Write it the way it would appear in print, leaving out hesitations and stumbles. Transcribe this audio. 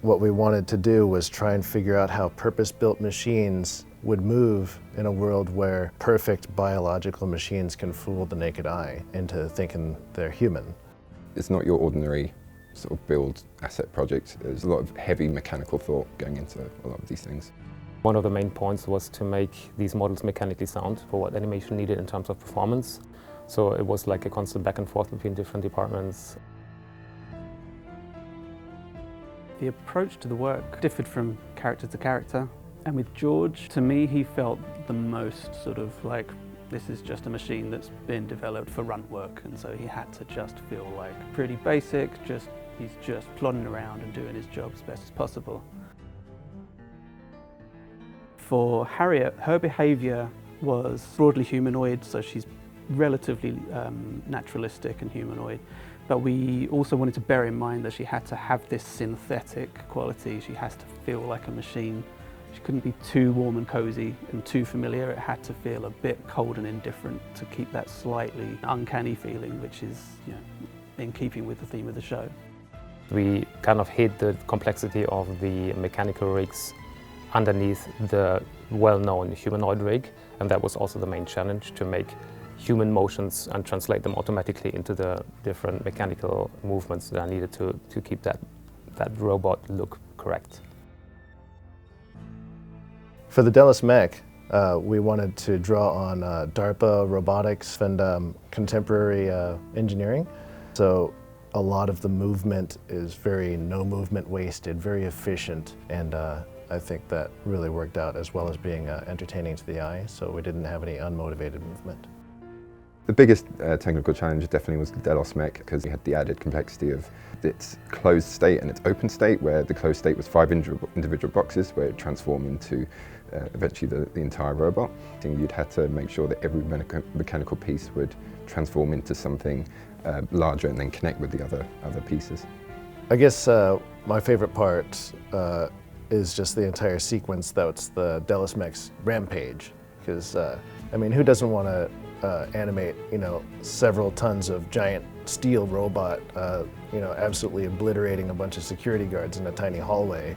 What we wanted to do was try and figure out how purpose-built machines would move in a world where perfect biological machines can fool the naked eye into thinking they're human. It's not your ordinary sort of build asset project. There's a lot of heavy mechanical thought going into a lot of these things. One of the main points was to make these models mechanically sound for what animation needed in terms of performance. So it was like a constant back and forth between different departments. The approach to the work differed from character to character. And with George, to me, he felt the most sort of like, this is just a machine that's been developed for runt work. And so he had to just feel like pretty basic, he's just plodding around and doing his job as best as possible. For Harriet, her behaviour was broadly humanoid, so she's relatively naturalistic and humanoid. But we also wanted to bear in mind that she had to have this synthetic quality. She has to feel like a machine. She couldn't be too warm and cosy and too familiar. It had to feel a bit cold and indifferent to keep that slightly uncanny feeling, which is, you know, in keeping with the theme of the show. We kind of hid the complexity of the mechanical rigs underneath the well-known humanoid rig, and that was also the main challenge, to make human motions and translate them automatically into the different mechanical movements that are needed to keep that robot look correct. For the Delos Mech, we wanted to draw on DARPA robotics and contemporary engineering. So a lot of the movement is very no movement wasted, very efficient, and I think that really worked out, as well as being entertaining to the eye, so we didn't have any unmotivated movement. The biggest technical challenge definitely was the Delos Mech, because we had the added complexity of its closed state and its open state, where the closed state was 5 individual boxes where it transformed into eventually the entire robot. You'd had to make sure that every mechanical piece would transform into something larger and then connect with the other pieces. I guess my favorite part is just the entire sequence that's the Delos Mech's rampage, because I mean, who doesn't want to animate, you know, several tons of giant steel robot, you know, absolutely obliterating a bunch of security guards in a tiny hallway.